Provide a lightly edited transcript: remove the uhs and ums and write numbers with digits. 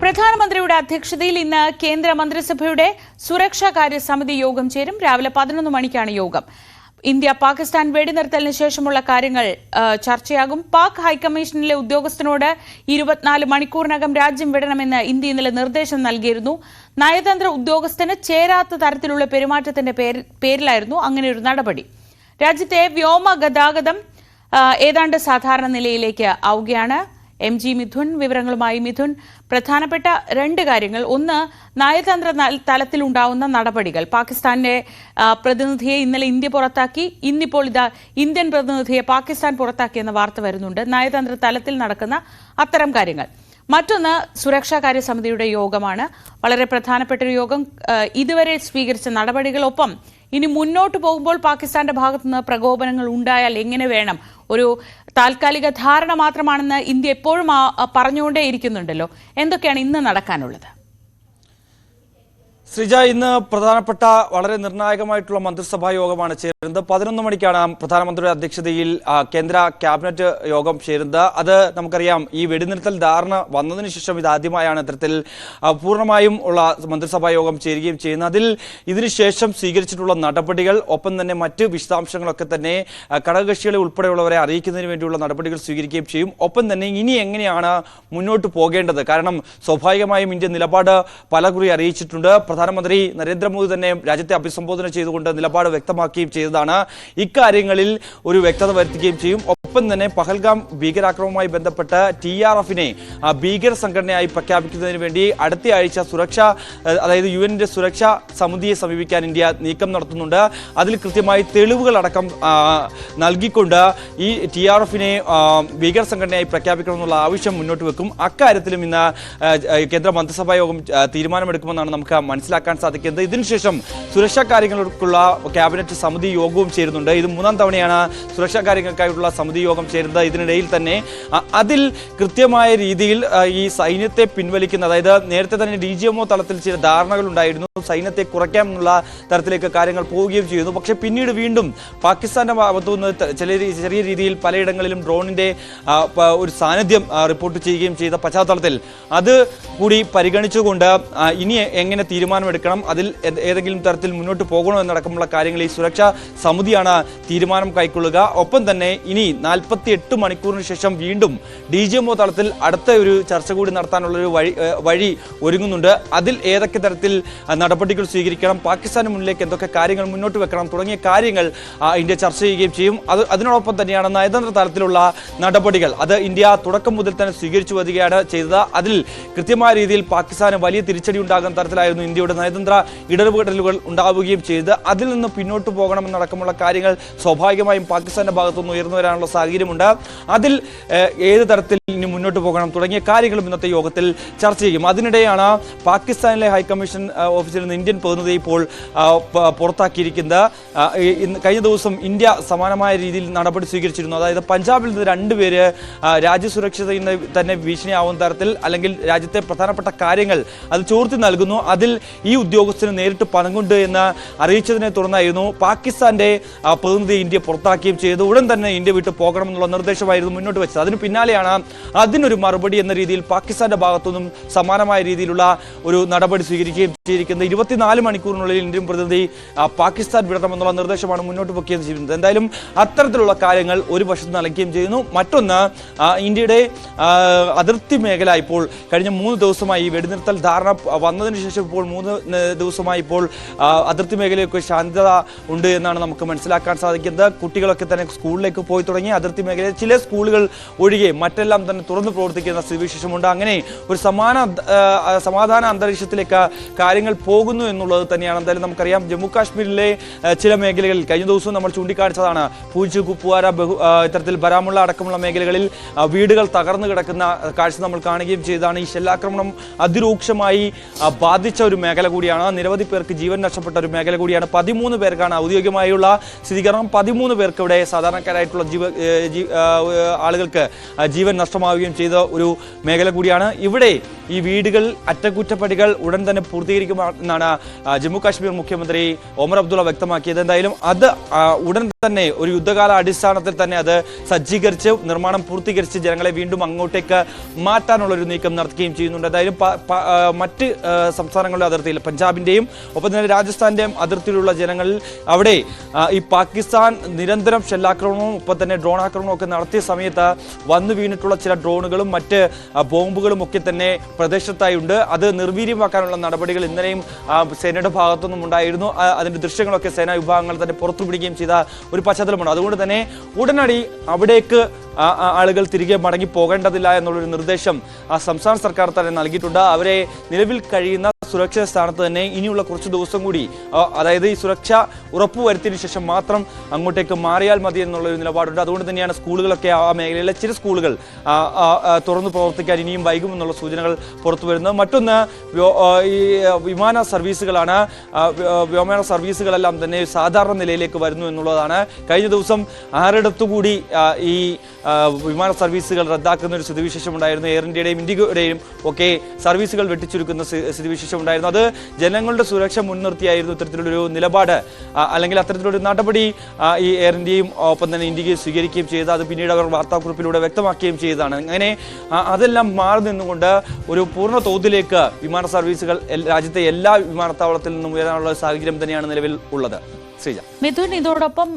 പ്രധാനമന്ത്രിയുടെ അധ്യക്ഷതയിൽ ഇന്ന് കേന്ദ്ര മന്ത്രിസഭയുടെ സുരക്ഷാകാര്യ സമിതി യോഗം ചേരും. രാവിലെ 11 മണിക്കാണ് യോഗം. ഇന്ത്യ പാകിസ്ഥാൻ വെടിനിർത്തലിന് ശേഷമുള്ള കാര്യങ്ങൾ ചർച്ചയാകും. പാക് ഹൈക്കമ്മീഷനിലെ ഉദ്യോഗസ്ഥനോട് 24 മണിക്കൂറിനകം രാജ്യം വിടണമെന്ന് ഇന്ത്യ ഇന്നലെ നിർദ്ദേശം നൽകിയിരുന്നു. നയതന്ത്ര ഉദ്യോഗസ്ഥന് ചേരാത്ത തരത്തിലുള്ള പെരുമാറ്റത്തിന്റെ പേരിലായിരുന്നു അങ്ങനെയൊരു നടപടി. രാജ്യത്തെ വ്യോമ ഗതാഗതം ഏതാണ്ട് സാധാരണ നിലയിലേക്ക് ആവുകയാണ്. MG മിഥുൻ വിവരങ്ങളുമായി. മിഥുൻ, പ്രധാനപ്പെട്ട രണ്ട് കാര്യങ്ങൾ. ഒന്ന്, നയതന്ത്ര തലത്തിലുണ്ടാവുന്ന നടപടികൾ. പാകിസ്ഥാന്റെ പ്രതിനിധിയെ ഇന്നലെ ഇന്ത്യ പുറത്താക്കി. ഇന്നിപ്പോൾ ഇതാ ഇന്ത്യൻ പ്രതിനിധിയെ പാകിസ്ഥാൻ പുറത്താക്കിയെന്ന വാർത്ത വരുന്നുണ്ട്. നയതന്ത്ര തലത്തിൽ നടക്കുന്ന അത്തരം കാര്യങ്ങൾ. മറ്റൊന്ന്, സുരക്ഷാകാര്യ സമിതിയുടെ യോഗമാണ്. വളരെ പ്രധാനപ്പെട്ട ഒരു യോഗം. ഇതുവരെ സ്വീകരിച്ച നടപടികളൊപ്പം ഇനി മുന്നോട്ട് പോകുമ്പോൾ പാകിസ്ഥാന്റെ ഭാഗത്തുനിന്ന് പ്രകോപനങ്ങൾ ഉണ്ടായാൽ എങ്ങനെ വേണം, ഒരു താൽക്കാലിക ധാരണ മാത്രമാണെന്ന് ഇന്ത്യ എപ്പോഴും പറഞ്ഞുകൊണ്ടേയിരിക്കുന്നുണ്ടല്ലോ. എന്തൊക്കെയാണ് ഇന്ന് നടക്കാനുള്ളത്? ശ്രീജ, ഇന്ന് പ്രധാനപ്പെട്ട വളരെ നിർണായകമായിട്ടുള്ള മന്ത്രിസഭാ യോഗമാണ് ചേരുന്നത്. 11 മണിക്കാണ് പ്രധാനമന്ത്രിയുടെ അധ്യക്ഷതയിൽ കേന്ദ്ര ക്യാബിനറ്റ് യോഗം ചേരുന്നത്. അത് നമുക്കറിയാം, ഈ വെടിനിർത്തൽ ധാരണ വന്നതിന് ശേഷം ഇതാദ്യമായാണ് ഇത്തരത്തിൽ പൂർണ്ണമായും ഉള്ള മന്ത്രിസഭാ യോഗം ചേരുകയും ചെയ്യുന്നത്. അതിൽ ഇതിനുശേഷം സ്വീകരിച്ചിട്ടുള്ള നടപടികൾ, ഒപ്പം തന്നെ മറ്റ് വിശദാംശങ്ങളൊക്കെ തന്നെ ഘടകകക്ഷികളെ ഉൾപ്പെടെയുള്ളവരെ അറിയിക്കുന്നതിന് വേണ്ടിയുള്ള നടപടികൾ സ്വീകരിക്കുകയും ചെയ്യും. ഒപ്പം തന്നെ ഇനി എങ്ങനെയാണ് മുന്നോട്ട് പോകേണ്ടത്, കാരണം സ്വാഭാവികമായും ഇന്ത്യ നിലപാട് പലകുറി അറിയിച്ചിട്ടുണ്ട്. പ്രധാനമന്ത്രി നരേന്ദ്രമോദി തന്നെ രാജ്യത്തെ അഭിസംബോധന ചെയ്തുകൊണ്ട് നിലപാട് വ്യക്തമാക്കുകയും ചെയ്തതാണ്. ഇക്കാര്യങ്ങളിൽ ഒരു വ്യക്തത വരുത്തുകയും ചെയ്യും. ഒപ്പം തന്നെ പഹൽഗാം ഭീകരാക്രമണവുമായി ബന്ധപ്പെട്ട് TRF-നെ ഭീകര സംഘടനയായി പ്രഖ്യാപിക്കുന്നതിന് വേണ്ടി അടുത്ത ആഴ്ച അതായത് UN-ന്റെ സുരക്ഷാ സമിതിയെ സമീപിക്കാൻ ഇന്ത്യ നീക്കം നടത്തുന്നുണ്ട്. അതിൽ കൃത്യമായി തെളിവുകളടക്കം നൽകിക്കൊണ്ട് ഈ TRF-നെ ഭീകര സംഘടനയായി പ്രഖ്യാപിക്കണമെന്നുള്ള ആവശ്യം മുന്നോട്ട് വെക്കും. അക്കാര്യത്തിലും ഇന്ന് കേന്ദ്ര മന്ത്രിസഭാ യോഗം തീരുമാനമെടുക്കുമെന്നാണ് നമുക്ക് മനസ്സിലാക്കാൻ സാധിക്കുന്നത്. ഇതിനുശേഷം സുരക്ഷാ കാര്യങ്ങൾക്കുള്ള ക്യാബിനറ്റ് സമിതി യോഗവും ചേരുന്നുണ്ട്. ഇത് 3-ാം തവണയാണ് സുരക്ഷാ കാര്യങ്ങൾക്കായിട്ടുള്ള സമിതി യോഗം ചേരുന്നത്. ഇതിനിടയിൽ തന്നെ അതിൽ കൃത്യമായ രീതിയിൽ ഈ സൈന്യത്തെ പിൻവലിക്കുന്ന, അതായത് നേരത്തെ തന്നെ DGMO തലത്തിൽ ചില ധാരണകൾ ഉണ്ടായിരുന്നു, സൈന്യത്തെ കുറയ്ക്കാമെന്നുള്ള തരത്തിലേക്ക് കാര്യങ്ങൾ പോവുകയും ചെയ്യുന്നു. പക്ഷെ പിന്നീട് വീണ്ടും പാകിസ്ഥാന്റെ ഭാഗത്തുനിന്ന് ചെറിയ രീതിയിൽ പലയിടങ്ങളിലും ഡ്രോണിന്റെ ഒരു സാന്നിധ്യം റിപ്പോർട്ട് ചെയ്യുകയും ചെയ്ത പശ്ചാത്തലത്തിൽ അത് കൂടി പരിഗണിച്ചുകൊണ്ട് ഇനി എങ്ങനെ തീരുമാനമെടുക്കണം, അതിൽ ഏതെങ്കിലും തരത്തിൽ മുന്നോട്ട് പോകണോ എന്നടക്കമുള്ള കാര്യങ്ങൾ ഈ സുരക്ഷാ സമിതിയാണ് തീരുമാനം കൈക്കൊള്ളുക. ഒപ്പം തന്നെ ഇനി 48 മണിക്കൂറിന് ശേഷം വീണ്ടും DGMO തലത്തിൽ അടുത്ത ഒരു ചർച്ച കൂടി നടത്താനുള്ളൊരു വഴി ഒരുങ്ങുന്നുണ്ട്. അതിൽ ഏതൊക്കെ തരത്തിൽ നടപടികൾ സ്വീകരിക്കണം, പാകിസ്ഥാന് മുന്നിലേക്ക് എന്തൊക്കെ കാര്യങ്ങൾ മുന്നോട്ട് വെക്കണം തുടങ്ങിയ കാര്യങ്ങൾ ഇന്ത്യ ചർച്ച ചെയ്യുകയും ചെയ്യും. അതിനോടൊപ്പം തന്നെയാണ് നയതന്ത്ര തലത്തിലുള്ള നടപടികൾ. അത് ഇന്ത്യ തുടക്കം മുതൽ തന്നെ സ്വീകരിച്ചു വരികയാണ് ചെയ്തത്. അതിൽ കൃത്യമായ രീതിയിൽ പാകിസ്ഥാന് വലിയ തിരിച്ചടി ഉണ്ടാകുന്ന തരത്തിലായിരുന്നു ഇന്ത്യയുടെ നയതന്ത്ര ഇടപെടലുകൾ ഉണ്ടാവുകയും ചെയ്ത് അതിൽ നിന്ന് പിന്നോട്ട് പോകണമെന്നടക്കമുള്ള കാര്യങ്ങൾ സ്വാഭാവികമായും പാകിസ്ഥാന്റെ ഭാഗത്തുനിന്ന് ഉയർന്നു വരാനുള്ള സാഹചര്യമുണ്ട്. അതിൽ ഏത് തരത്തിൽ ഇനി മുന്നോട്ട് പോകണം തുടങ്ങിയ കാര്യങ്ങളും ഇന്നത്തെ യോഗത്തിൽ ചർച്ച ചെയ്യും. അതിനിടെയാണ് പാകിസ്ഥാനിലെ ഹൈക്കമ്മീഷൻ ഓഫീസിൽ നിന്ന് ഇന്ത്യൻ പ്രതിനിധി ഇപ്പോൾ പുറത്താക്കിയിരിക്കുന്നത്. കഴിഞ്ഞ ദിവസം ഇന്ത്യ സമാനമായ രീതിയിൽ നടപടി സ്വീകരിച്ചിരുന്നു. അതായത് പഞ്ചാബിൽ നിന്ന് 2 പേര് രാജ്യസുരക്ഷിതത്തിന് തന്നെ ഭീഷണിയാവുന്ന തരത്തിൽ, അല്ലെങ്കിൽ രാജ്യത്തെ പ്രധാനപ്പെട്ട കാര്യങ്ങൾ അത് ചോർത്തി നൽകുന്നു, അതിൽ ഈ ഉദ്യോഗസ്ഥന് നേരിട്ട് പങ്കുണ്ട് എന്ന് അറിയിച്ചതിനെ തുടർന്നായിരുന്നു പാകിസ്ഥാന്റെ പ്രതിനിധി ഇന്ത്യ പുറത്താക്കുകയും ചെയ്തു. ഉടൻ തന്നെ ഇന്ത്യ വിട്ട് പോകണമെന്നുള്ള നിർദ്ദേശമായിരുന്നു മുന്നോട്ട് വെച്ചത്. അതിന് പിന്നാലെയാണ് അതിനൊരു മറുപടി എന്ന രീതിയിൽ പാകിസ്ഥാന്റെ ഭാഗത്തുനിന്നും സമാനമായ രീതിയിലുള്ള ഒരു നടപടി സ്വീകരിക്കുകയും ചെയ്തിരിക്കുന്നത്. 24 മണിക്കൂറിനുള്ളിൽ ഇന്ത്യൻ പ്രതിനിധി പാകിസ്ഥാൻ വിടണമെന്നുള്ള നിർദ്ദേശമാണ് മുന്നോട്ട് വെക്കുകയും ചെയ്യുന്നത്. എന്തായാലും അത്തരത്തിലുള്ള കാര്യങ്ങൾ ഒരു വശത്ത് നൽകുകയും ചെയ്യുന്നു. മറ്റൊന്ന്, ഇന്ത്യയുടെ അതിർത്തി മേഖല ഇപ്പോൾ കഴിഞ്ഞ 3 ദിവസമായി ഈ വെടിനിർത്തൽ ധാരണ വന്നതിന് ശേഷം ഇപ്പോൾ 3 ദിവസമായി ഇപ്പോൾ അതിർത്തി മേഖലയൊക്കെ ശാന്തത ഉണ്ട് എന്നാണ് നമുക്ക് മനസ്സിലാക്കാൻ സാധിക്കുന്നത്. കുട്ടികളൊക്കെ തന്നെ സ്കൂളിലേക്ക് പോയി തുടങ്ങി. അതിർത്തി മേഖലയിൽ ചില സ്കൂളുകൾ ഒഴികെ മറ്റെല്ലാം തന്നെ തുറന്നു പ്രവർത്തിക്കുന്ന സ്ഥിതിവിശേഷമുണ്ട്. അങ്ങനെ ഒരു സമാധാന അന്തരീക്ഷത്തിലേക്ക് കാര്യങ്ങൾ പോകുന്നു എന്നുള്ളത് തന്നെയാണ്. എന്തായാലും നമുക്കറിയാം, ജമ്മു കാശ്മീരിലെ ചില മേഖലകളിൽ കഴിഞ്ഞ ദിവസവും നമ്മൾ ചൂണ്ടിക്കാണിച്ചതാണ്. പൂഞ്ച്, കുപ്വാര, ഇത്തരത്തിൽ ബരാമുള്ള അടക്കമുള്ള മേഖലകളിൽ വീടുകൾ തകർന്നു കിടക്കുന്ന കാഴ്ച നമ്മൾ കാണുകയും ചെയ്തതാണ്. ഈ ഷെല്ലാക്രമണം അതിരൂക്ഷമായി ബാധിച്ച ഒരു മേഖല കൂടിയാണ്. നിരവധി പേർക്ക് ജീവൻ നഷ്ടപ്പെട്ട ഒരു മേഖല കൂടിയാണ്. 13 പേർക്കാണ് ഔദ്യോഗികമായുള്ള സ്ഥിരീകരണം. 13 പേർക്ക് ഇവിടെ സാധാരണക്കാരായിട്ടുള്ള ആളുകൾക്ക് ജീവൻ നഷ്ടമാവുകയും ചെയ്ത ഒരു മേഖല കൂടിയാണ്. ഇവിടെ ഈ വീടുകൾ അറ്റകുറ്റപ്പണികൾ ഉടൻ തന്നെ പൂർത്തീകരിക്കുമെന്നാണ് ജമ്മു കാശ്മീർ മുഖ്യമന്ത്രി ഒമർ അബ്ദുള്ള വ്യക്തമാക്കിയത്. എന്തായാലും അത് ഉടൻ തന്നെ ഒരു യുദ്ധകാല അടിസ്ഥാനത്തിൽ തന്നെ അത് സജ്ജീകരിച്ച് നിർമ്മാണം പൂർത്തീകരിച്ച് ജനങ്ങളെ വീണ്ടും അങ്ങോട്ടേക്ക് മാറ്റാനുള്ള ഒരു നീക്കം നടത്തുകയും ചെയ്യുന്നുണ്ട്. എന്തായാലും മറ്റ് സംസ്ഥാനങ്ങളുടെ അതിർത്തിയിൽ പഞ്ചാബിന്റെയും ഒപ്പം തന്നെ രാജസ്ഥാന്റെയും അതിർത്തിയിലുള്ള ജനങ്ങളിൽ അവിടെ ഈ പാകിസ്ഥാൻ നിരന്തരം ഷെല്ലാക്രമണവും ഒപ്പം തന്നെ ഡ്രോൺ ആക്രമണവും ഒക്കെ നടത്തിയ സമയത്ത് വന്നു വീണിട്ടുള്ള ചില ഡ്രോണുകളും മറ്റ് ബോംബുകളും ഒക്കെ തന്നെ പ്രദേശത്തായി ഉണ്ട്. അത് നിർവീര്യമാക്കാനുള്ള നടപടികൾ ഇന്നലെയും സേനയുടെ ഭാഗത്തുനിന്നും ഉണ്ടായിരുന്നു. അതിന്റെ ദൃശ്യങ്ങളൊക്കെ സേനാ വിഭാഗങ്ങൾ തന്നെ പുറത്തുപിടിക്കുകയും ചെയ്ത ഒരു പശ്ചാത്തലമുണ്ട്. അതുകൊണ്ട് തന്നെ ഉടനടി അവിടേക്ക് ആളുകൾ തിരികെ മടങ്ങി പോകേണ്ടതില്ല എന്നുള്ളൊരു നിർദ്ദേശം സംസ്ഥാന സർക്കാർ തന്നെ നൽകിയിട്ടുണ്ട്. അവരെ നിലവിൽ കഴിയുന്ന സുരക്ഷിത സ്ഥാനത്ത് തന്നെ ഇനിയുള്ള കുറച്ച് ദിവസം കൂടി, അതായത് ഈ സുരക്ഷ ഉറപ്പുവരുത്തിയതിനു ശേഷം മാത്രം അങ്ങോട്ടേക്ക് മാറിയാൽ മതി എന്നുള്ളൊരു നിലപാടുണ്ട്. അതുകൊണ്ട് തന്നെയാണ് സ്കൂളുകളൊക്കെ ആ മേഖലയിലെ ചില സ്കൂളുകൾ തുറന്നു പ്രവർത്തിക്കാൻ ഇനിയും വൈകുമെന്നുള്ള സൂചനകൾ പുറത്തു വരുന്നത്. മറ്റൊന്ന് ഈ വിമാന സർവീസുകളാണ്. വ്യോമയാന സർവീസുകളെല്ലാം തന്നെ സാധാരണ നിലയിലേക്ക് വരുന്നു എന്നുള്ളതാണ്. കഴിഞ്ഞ ദിവസം 6 കൂടി ഈ വിമാന സർവീസുകൾ റദ്ദാക്കുന്ന ഒരു സ്ഥിതിവിശേഷം ഉണ്ടായിരുന്നു. എയർ ഇന്ത്യയുടെയും ഇൻഡിഗോയുടെയും ഒക്കെ സർവീസുകൾ വെട്ടിച്ചുരുക്കുന്ന സ്ഥിതിവിശേഷം ഉണ്ടായിരുന്നു. അത് ജനങ്ങളുടെ സുരക്ഷ മുൻനിർത്തിയായിരുന്നു ഇത്തരത്തിലൊരു നിലപാട് അല്ലെങ്കിൽ അത്തരത്തിലൊരു നടപടി ഈ എയർ ഇന്ത്യയും ഒപ്പം തന്നെ ഇന്ത്യയും സ്വീകരിക്കുകയും ചെയ്ത് അത് പിന്നീട് അവർ വാർത്താക്കുറിപ്പിലൂടെ വ്യക്തമാക്കുകയും ചെയ്തതാണ്. അങ്ങനെ അതെല്ലാം മാറി നിന്നുകൊണ്ട് ഒരു പൂർണ്ണ തോതിലേക്ക് വിമാന സർവീസുകൾ രാജ്യത്തെ എല്ലാ വിമാനത്താവളത്തിൽ നിന്നും ഉയരാനുള്ള സാഹചര്യം തന്നെയാണ് നിലവിൽ ഉള്ളത്. ശ്രീജ, മിഥുൻ, ഇതോടൊപ്പം